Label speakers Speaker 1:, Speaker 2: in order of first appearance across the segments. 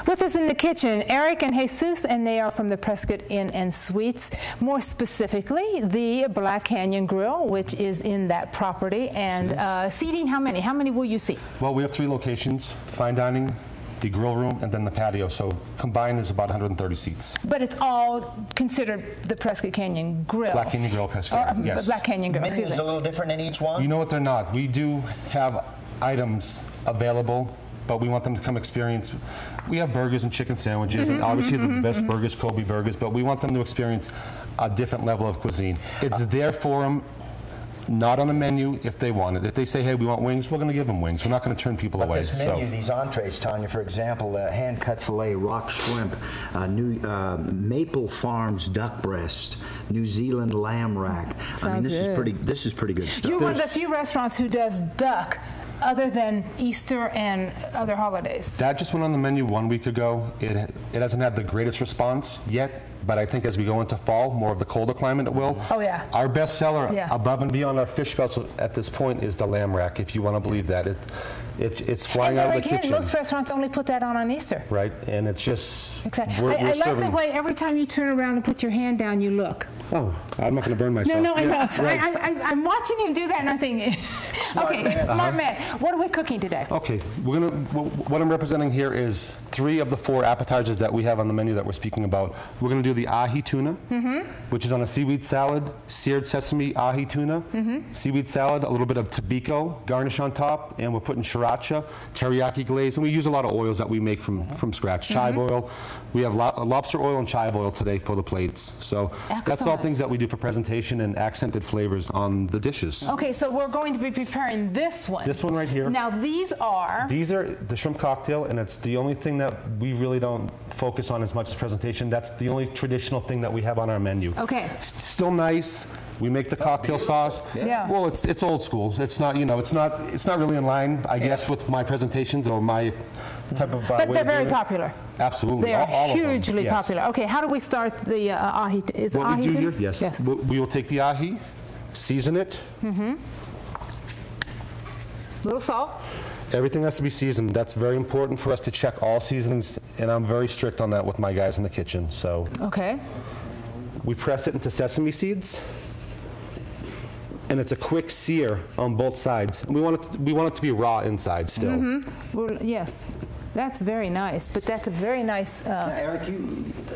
Speaker 1: With us in the kitchen, Eric and Jesus, and they are from the Prescott Inn and Suites. More specifically, the Black Canyon Grill, which is in that property. And seating, how many? How many will you seat?
Speaker 2: Well, we have 3 locations: fine dining, the grill room, and then the patio. So combined is about 130 seats.
Speaker 1: But it's all considered the Prescott Canyon Grill.
Speaker 2: Black Canyon Grill, Prescott. Yes.
Speaker 1: Black Canyon Grill.
Speaker 3: Menu is a little different in each one?
Speaker 2: You know what? They're not. We do have items available, but we want them to come experience. We have burgers and chicken sandwiches, and obviously the best burgers, Kobe burgers, but we want them to experience a different level of cuisine. It's there for them, not on the menu if they want it. If they say, hey, we want wings, we're going to give them wings. We're not going to turn people away.
Speaker 3: This menu, these entrees, Tanya, for example, hand-cut filet, rock shrimp, new Maple Farms duck breast, New Zealand lamb rack. I mean, this is pretty good stuff.
Speaker 1: You're one of the few restaurants who does duck other than Easter and other holidays.
Speaker 2: That just went on the menu 1 week ago. It hasn't had the greatest response yet, but I think as we go into fall, more of the colder climate, it will.
Speaker 1: Oh, yeah.
Speaker 2: Our best seller, above and beyond our fish special at this point, is the lamb rack, if you want to believe that. It's flying out of the kitchen.
Speaker 1: Most restaurants only put that on Easter.
Speaker 2: Right, and it's just...
Speaker 1: Exactly. I like the way every time you turn around and put your hand down, you look.
Speaker 2: Oh, I'm not going to burn myself.
Speaker 1: No, I know. Right. I'm watching him do that, and I'm thinking, smart man. What are we cooking today?
Speaker 2: Okay, what I'm representing here is 3 of the 4 appetizers that we have on the menu that we're speaking about. We're going to do the ahi tuna, which is on a seaweed salad, seared sesame ahi tuna, seaweed salad, a little bit of tobiko garnish on top, and we're putting sriracha, teriyaki glaze, and we use a lot of oils that we make from scratch. Chive oil. We have lobster oil and chive oil today for the plates. So that's all things that we do for presentation and accented flavors on the dishes.
Speaker 1: Okay, so we're going to be preparing this one.
Speaker 2: This one right here.
Speaker 1: Now these are
Speaker 2: the shrimp cocktail, and it's the only thing that we really don't focus on as much as presentation. That's the only traditional thing that we have on our menu.
Speaker 1: Okay.
Speaker 2: Still nice. We make the cocktail sauce.
Speaker 1: Yeah.
Speaker 2: Well, it's old school. It's not, it's not really in line, I guess, with my presentations or my type of
Speaker 1: but they're very popular.
Speaker 2: Absolutely.
Speaker 1: They are
Speaker 2: all
Speaker 1: hugely
Speaker 2: of them.
Speaker 1: popular. Okay, how do we start the ahi? Is
Speaker 2: what
Speaker 1: ahi
Speaker 2: we do here? Yes. We will take the ahi, season it.
Speaker 1: Little salt.
Speaker 2: Everything has to be seasoned. That's very important for us to check all seasonings, and I'm very strict on that with my guys in the kitchen. So. Okay. We press it into sesame seeds, and it's a quick sear on both sides. And we want it to be raw inside still.
Speaker 1: Well, yes. That's very nice, but that's a very nice...
Speaker 3: Eric,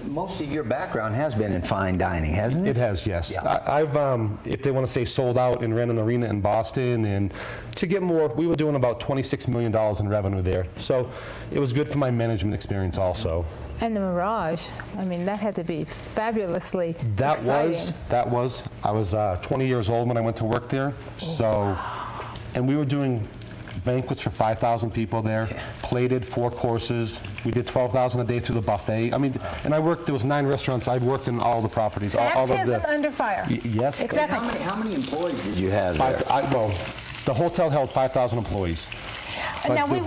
Speaker 3: most of your background has been in fine dining, hasn't it?
Speaker 2: It has, yes.
Speaker 3: Yeah.
Speaker 2: I've, if they want to say sold out, and ran an arena in Boston, and to get more, we were doing about $26 million in revenue there. So it was good for my management experience also.
Speaker 1: And the Mirage, I mean, that had to be fabulously exciting.
Speaker 2: I was 20 years old when I went to work there. So, and we were doing banquets for 5,000 people there, plated 4 courses. We did 12,000 a day through the buffet. I mean, and there was 9 restaurants. I've worked in all the properties.
Speaker 1: Baptism under fire.
Speaker 2: Yes.
Speaker 1: Exactly.
Speaker 3: How many employees did you have there?
Speaker 2: Well, the hotel held 5,000 employees.
Speaker 1: And now we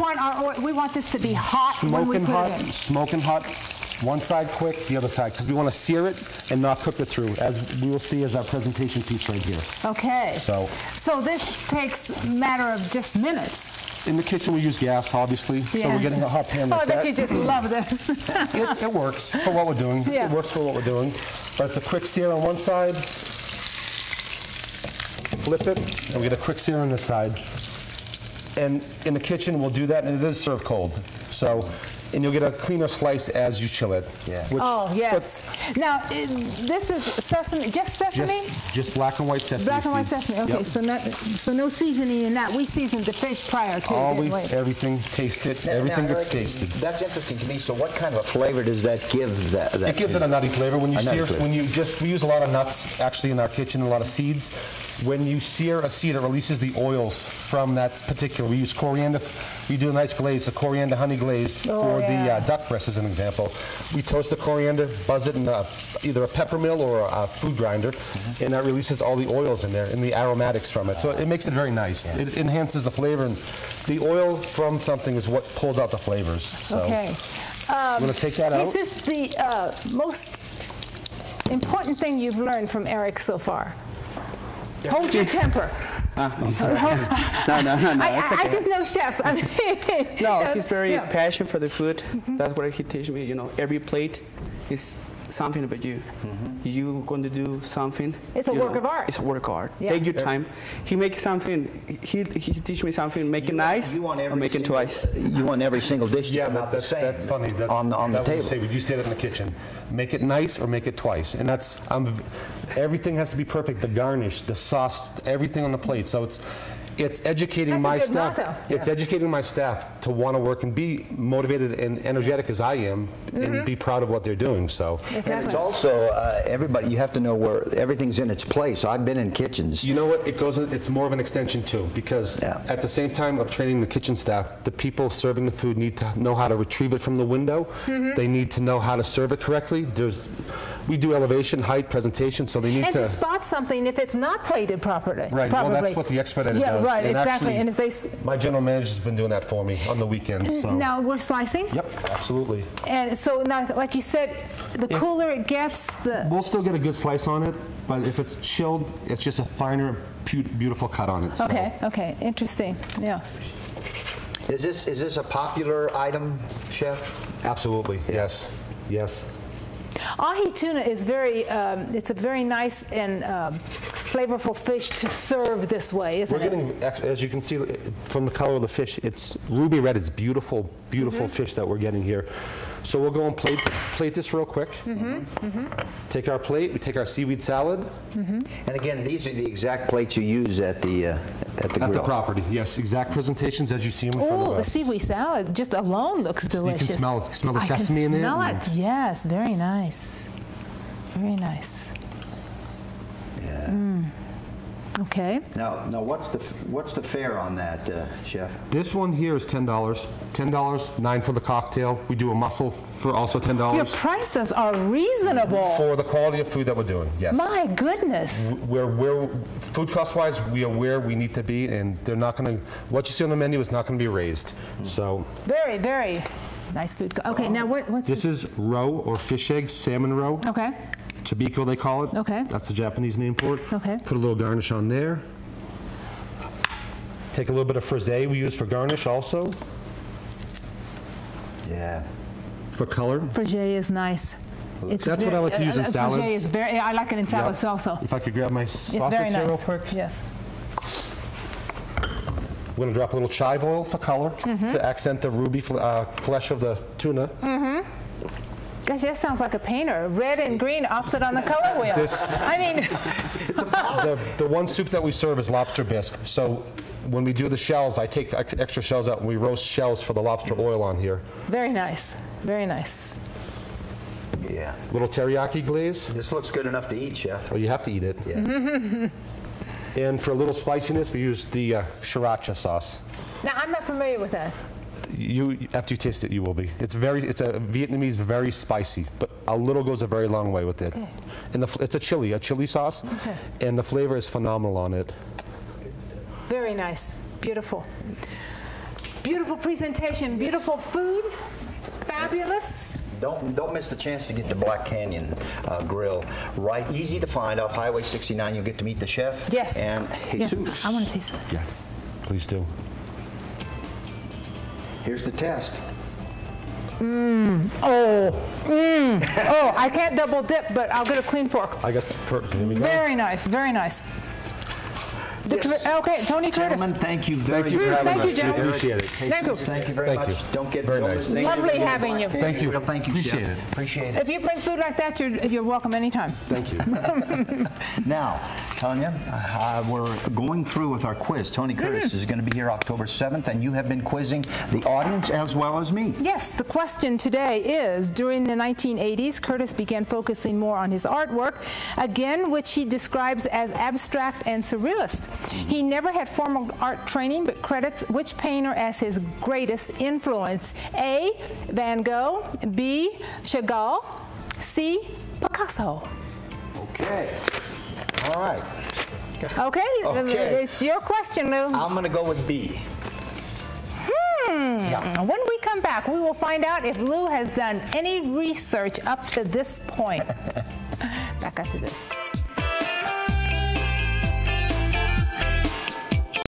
Speaker 1: want this to be hot when we put it in.
Speaker 2: Smoking hot. One side quick, the other side, because we want to sear it and not cook it through, as we will see as our presentation piece right here.
Speaker 1: Okay. So this takes a matter of just minutes.
Speaker 2: In the kitchen, we use gas, obviously, so we're getting a hot pan like that.
Speaker 1: Oh, you just love this.
Speaker 2: It works for what we're doing.
Speaker 1: Yeah.
Speaker 2: It works for what we're doing. But it's a quick sear on one side, flip it, and we get a quick sear on this side. And in the kitchen, we'll do that, and it is served cold. So, and you'll get a cleaner slice as you chill it.
Speaker 3: Yeah.
Speaker 1: Oh, yes. Now, this is sesame, just sesame?
Speaker 2: Just black and white sesame.
Speaker 1: Black and white sesame. Okay, so no seasoning in that. We seasoned the fish prior to.
Speaker 2: Always everything tasted. Everything gets tasted.
Speaker 3: That's interesting to me. So, what kind of a flavor does that give?
Speaker 2: It gives it a nutty flavor. When you sear, we use a lot of nuts actually in our kitchen, a lot of seeds. When you sear a seed, it releases the oils from that particular. We use coriander. We do a nice glaze, a coriander honey glaze for the duck breast, as an example. We toast the coriander, buzz it in either a pepper mill or a food grinder, and that releases all the oils in there and the aromatics from it. So it makes it very nice. Yeah. It enhances the flavor, and the oil from something is what pulls out the flavors. So
Speaker 1: okay.
Speaker 2: I'm going to take that out.
Speaker 1: This is the most important thing you've learned from Eric so far. Hold your temper.
Speaker 4: I'm sorry. No.
Speaker 1: I just know chefs. I mean,
Speaker 4: no, he's very passionate for the food. That's what he teaches me. You know, every plate is something about you. You're going to do something.
Speaker 1: It's a work of art.
Speaker 4: It's a work of art. Take your time. He makes something. He teaches me something. Make it nice or make it twice.
Speaker 3: You want every single dish to come out the same.
Speaker 2: That's funny. That's,
Speaker 3: on the table.
Speaker 2: Would you say that in the kitchen? Make it nice or make it twice. And that's everything has to be perfect. The garnish, the sauce, everything on the plate. So it's educating my staff. It's educating my staff to want to work and be motivated and energetic as I am, and be proud of what they're doing. So,
Speaker 3: and it's also everybody. You have to know where everything's in its place. I've been in kitchens.
Speaker 2: You know what? It's more of an extension too, because at the same time of training the kitchen staff, the people serving the food need to know how to retrieve it from the window. They need to know how to serve it correctly. We do elevation, height, presentation, so they need
Speaker 1: to spot something if it's not plated properly.
Speaker 2: Right. Well, that's what the expert editor does.
Speaker 1: Right. And exactly.
Speaker 2: Actually,
Speaker 1: and if they,
Speaker 2: my general manager's been doing that for me on the weekends. So.
Speaker 1: Now we're slicing.
Speaker 2: Yep. Absolutely.
Speaker 1: And so now, like you said, the cooler it gets,
Speaker 2: we'll still get a good slice on it, but if it's chilled, it's just a finer, beautiful cut on it. So.
Speaker 1: Okay. Interesting. Yes.
Speaker 3: Is this a popular item, Chef?
Speaker 2: Absolutely. Yes.
Speaker 1: Ahi tuna is it's a very nice and flavorful fish to serve this way, isn't it?
Speaker 2: We're getting, as you can see from the color of the fish, it's ruby red. It's beautiful fish that we're getting here. So we'll go and plate this real quick. Take our plate. We take our seaweed salad.
Speaker 3: And again, these are the exact plates you use at the grill.
Speaker 2: At the property, yes. Exact presentations as you see them in front of us.
Speaker 1: Oh, the seaweed salad just alone looks delicious.
Speaker 2: You can smell the sesame in it.
Speaker 1: I can smell it. Yes, very nice. Very nice.
Speaker 3: Yeah.
Speaker 1: Okay.
Speaker 3: Now, what's the fare on that, Chef?
Speaker 2: This one here is $10. $10, $9 for the cocktail. We do a mussel for also $10.
Speaker 1: Your prices are reasonable
Speaker 2: for the quality of food that we're doing. Yes.
Speaker 1: My goodness.
Speaker 2: We're food cost wise, we are where we need to be, and they're not going to. What you see on the menu is not going to be raised. So.
Speaker 1: Very, very nice food. Okay. Now what's
Speaker 2: this? Is roe or fish eggs, salmon roe.
Speaker 1: Okay.
Speaker 2: Chibiko, they call it.
Speaker 1: Okay.
Speaker 2: That's the Japanese name for it.
Speaker 1: Okay.
Speaker 2: Put a little garnish on there. Take a little bit of frisee we use for garnish also.
Speaker 3: Yeah.
Speaker 2: For color.
Speaker 1: Frisee is nice.
Speaker 2: That's what I like to use in salads.
Speaker 1: Frisee is I like it in salads also.
Speaker 2: If I could grab my sausage here real quick.
Speaker 1: Yes.
Speaker 2: We're going to drop a little chive oil for color to accent the ruby flesh of the tuna.
Speaker 1: Gosh, that sounds like a painter. Red and green opposite on the color wheel. I mean,
Speaker 2: the one soup that we serve is lobster bisque. So when we do the shells, I take extra shells out and we roast shells for the lobster oil on here.
Speaker 1: Very nice. Very nice.
Speaker 3: Yeah.
Speaker 2: Little teriyaki glaze.
Speaker 3: This looks good enough to eat, Chef.
Speaker 2: Well, you have to eat it.
Speaker 3: Yeah.
Speaker 2: And for a little spiciness, we use the sriracha sauce.
Speaker 1: Now, I'm not familiar with that.
Speaker 2: After you taste it, you will be. It's a Vietnamese, very spicy, but a little goes a very long way with it. Okay. And it's a chili sauce, and the flavor is phenomenal on it.
Speaker 1: Very nice, beautiful, beautiful presentation, beautiful food, fabulous.
Speaker 3: Don't miss the chance to get to Black Canyon Grill. Right, easy to find off Highway 69. You'll get to meet the chef.
Speaker 1: Yes.
Speaker 3: And Jesus.
Speaker 1: Yes, I want to taste it.
Speaker 2: Yes, please do.
Speaker 3: Here's the test.
Speaker 1: Oh, I can't double dip, but I'll get a clean fork.
Speaker 2: Here we go.
Speaker 1: Very nice, very nice.
Speaker 3: Yes.
Speaker 1: Okay, Tony Curtis.
Speaker 3: Gentlemen, thank you very much.
Speaker 1: Thank you, gentlemen.
Speaker 2: We appreciate it.
Speaker 3: Thank you very much. Don't get
Speaker 2: very nice.
Speaker 1: Lovely having you.
Speaker 2: Thank you.
Speaker 3: Thank you,
Speaker 2: appreciate it.
Speaker 3: Appreciate it.
Speaker 1: If you bring food like that, you're welcome anytime.
Speaker 2: Thank you.
Speaker 3: Now, Tanya, we're going through with our quiz. Tony Curtis is going to be here October 7th, and you have been quizzing the audience as well as me.
Speaker 1: Yes, the question today is, during the 1980s, Curtis began focusing more on his artwork, again, which he describes as abstract and surrealist. He never had formal art training, but credits which painter as his greatest influence? A, Van Gogh, B, Chagall, C, Picasso.
Speaker 3: Okay. All right.
Speaker 1: Okay, it's your question, Lou.
Speaker 3: I'm going to go with B.
Speaker 1: Yeah. When we come back, we will find out if Lou has done any research up to this point. Back after this.